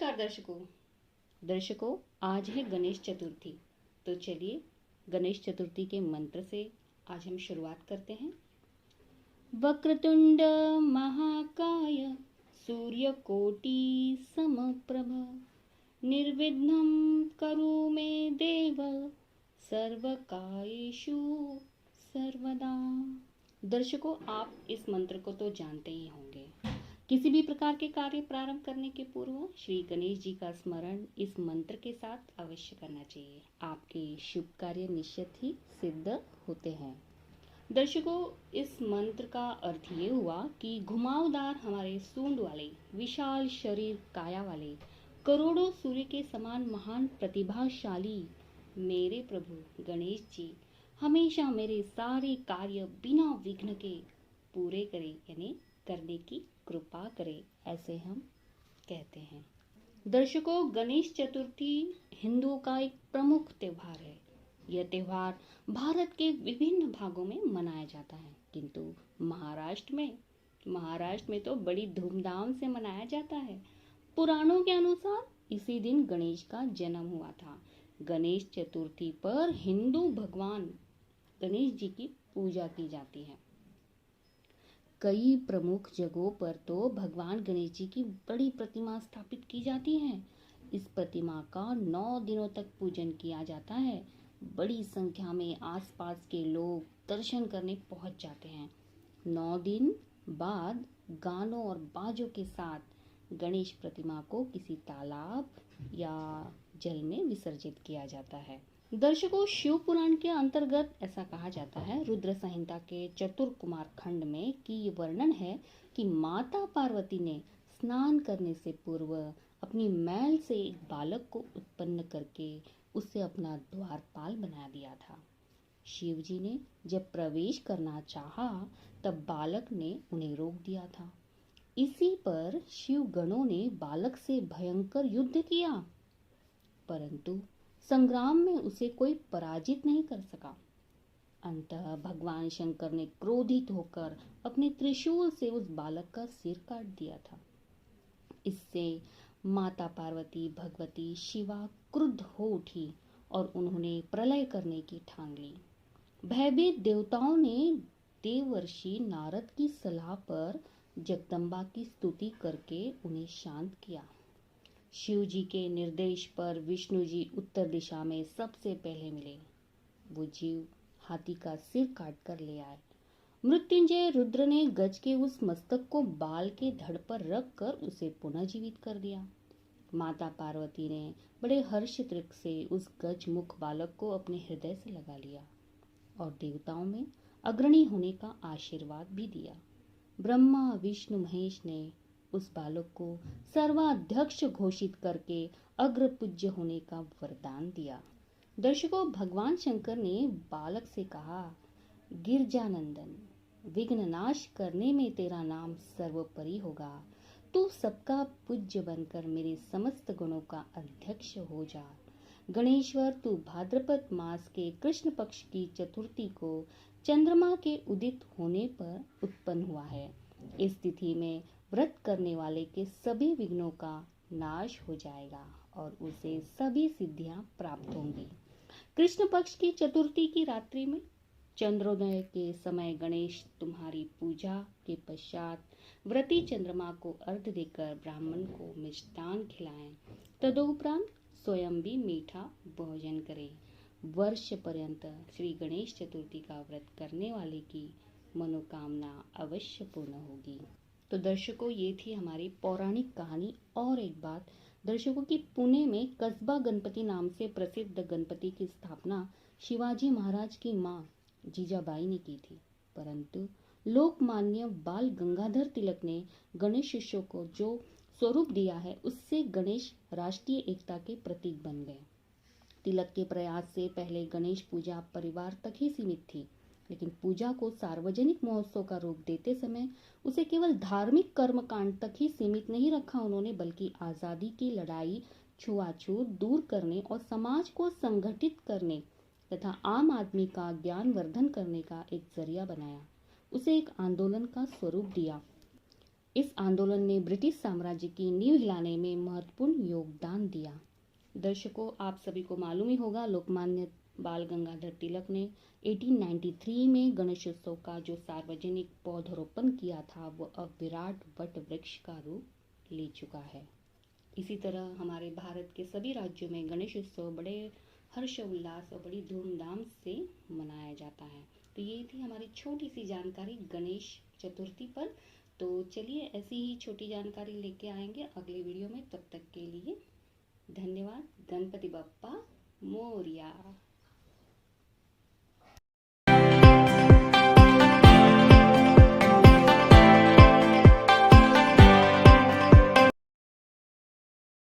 नमस्कार दर्शकों, आज है गणेश चतुर्थी। तो चलिए गणेश चतुर्थी के मंत्र से आज हम शुरुआत करते हैं। वक्रतुंड महाकाय सूर्यकोटि समप्रभ निर्विघ्नं कुरु मे देव सर्वकार्येषु सर्वदा। दर्शकों, आप इस मंत्र को तो जानते ही होंगे। किसी भी प्रकार के कार्य प्रारंभ करने के पूर्व श्री गणेश जी का स्मरण इस मंत्र के साथ अवश्य करना चाहिए। आपके शुभ कार्य निश्चित ही सिद्ध होते हैं। दर्शकों, इस मंत्र का अर्थ ये हुआ कि घुमावदार हमारे सूंड वाले विशाल शरीर काया वाले करोड़ों सूर्य के समान महान प्रतिभाशाली मेरे प्रभु गणेश जी हमेशा मेरे सारे कार्य बिना विघ्न के पूरे करें, यानी करने की कृपा करे, ऐसे हम कहते हैं। दर्शकों, गणेश चतुर्थी हिंदुओं का एक प्रमुख त्योहार है। यह त्योहार भारत के विभिन्न भागों में मनाया जाता है, किंतु महाराष्ट्र में तो बड़ी धूमधाम से मनाया जाता है। पुराणों के अनुसार इसी दिन गणेश का जन्म हुआ था। गणेश चतुर्थी पर हिंदू भगवान गणेश जी की पूजा की जाती है। कई प्रमुख जगहों पर तो भगवान गणेश जी की बड़ी प्रतिमा स्थापित की जाती है। इस प्रतिमा का 9 दिनों तक पूजन किया जाता है। बड़ी संख्या में आसपास के लोग दर्शन करने पहुंच जाते हैं। 9 दिन बाद गानों और बाजों के साथ गणेश प्रतिमा को किसी तालाब या जल में विसर्जित किया जाता है। दर्शकों, शिव पुराण के अंतर्गत ऐसा कहा जाता है, रुद्र संहिता के चतुर्कुमार खंड में, कि ये वर्णन है कि माता पार्वती ने स्नान करने से पूर्व अपनी मैल से एक बालक को उत्पन्न करके उससे अपना द्वारपाल बना दिया था। शिव जी ने जब प्रवेश करना चाहा तब बालक ने उन्हें रोक दिया था। इसी पर शिव गणों ने बालक से भयंकर युद्ध किया, परंतु संग्राम में उसे कोई पराजित नहीं कर सका। अंततः भगवान शंकर ने क्रोधित होकर अपने त्रिशूल से उस बालक का सिर काट दिया था। इससे माता पार्वती भगवती शिवा क्रुद्ध हो उठी और उन्होंने प्रलय करने की ठान ली। भयभीत देवताओं ने देवर्षि नारद की सलाह पर जगदम्बा की स्तुति करके उन्हें शांत किया। शिव जी के निर्देश पर विष्णु जी उत्तर दिशा में सबसे पहले मिले। वो जीव हाथी का सिर काट कर ले आए। मृत्युंजय रुद्र ने गज के उस मस्तक को बाल के धड़ पर रख कर उसे पुनः जीवित कर दिया। माता पार्वती ने बड़े हर्षित से उस गज मुख बालक को अपने हृदय से लगा लिया और देवताओं में अग्रणी होने का आशीर्वाद भी दिया। ब्रह्मा विष्णु महेश ने उस बालक को सर्वाध्यक्ष घोषित करके अग्र पूज्य होने का वरदान दिया। दर्शकों, भगवान शंकर ने बालक से कहा, गिरजानंदन, विघ्न नाश करने में तेरा नाम सर्वोपरि होगा। तू सबका पूज्य बनकर मेरे समस्त गुणों का अध्यक्ष हो जा। गणेश्वर, तू भाद्रपद मास के कृष्ण पक्ष की चतुर्थी को चंद्रमा के उदित होने पर उत्पन्न हुआ है। इस तिथि में व्रत करने वाले के सभी विघ्नों का नाश हो जाएगा और उसे सभी सिद्धियां प्राप्त होंगी। कृष्ण पक्ष की चतुर्थी की रात्रि में चंद्रोदय के समय गणेश तुम्हारी पूजा के पश्चात व्रती चंद्रमा को अर्घ्य देकर ब्राह्मण को मिष्टान खिलाएं। तदुपरांत स्वयं भी मीठा भोजन करें। वर्ष पर्यंत श्री गणेश चतुर्थी का व्रत करने वाले की मनोकामना अवश्य पूर्ण होगी। तो दर्शकों, ये थी हमारी पौराणिक कहानी। और एक बात दर्शकों, की पुणे में कस्बा गणपति नाम से प्रसिद्ध गणपति की स्थापना शिवाजी महाराज की माँ जीजाबाई ने की थी, परंतु लोकमान्य बाल गंगाधर तिलक ने गणेश शिष्यों को जो स्वरूप दिया है उससे गणेश राष्ट्रीय एकता के प्रतीक बन गए। तिलक के प्रयास से पहले गणेश पूजा परिवार तक ही सीमित थी, लेकिन पूजा को सार्वजनिक महोत्सव का रूप देते समय उसे केवल धार्मिक कर्मकांड तक ही सीमित नहीं रखा उन्होंने, बल्कि आज़ादी की लड़ाई, छुआछूत दूर करने और समाज को संगठित करने तथा आम आदमी का ज्ञान वर्धन करने का एक जरिया बनाया। उसे एक आंदोलन का स्वरूप दिया। इस आंदोलन ने ब्रिटिश साम्राज्य की नींव हिलाने में महत्वपूर्ण योगदान दिया। दर्शकों, आप सभी को मालूम ही होगा, लोकमान्य बाल गंगाधर तिलक ने 1893 में गणेशोत्सव का जो सार्वजनिक पौधरोपण किया था वो अब विराट वट वृक्ष का रूप ले चुका है। इसी तरह हमारे भारत के सभी राज्यों में गणेशोत्सव बड़े हर्षोल्लास और बड़ी धूमधाम से मनाया जाता है। तो ये थी हमारी छोटी सी जानकारी गणेश चतुर्थी पर। तो चलिए ऐसी ही छोटी जानकारी लेके आएंगे अगले वीडियो में। तब तक के लिए धन्यवाद। गणपति बप्पा मोरया।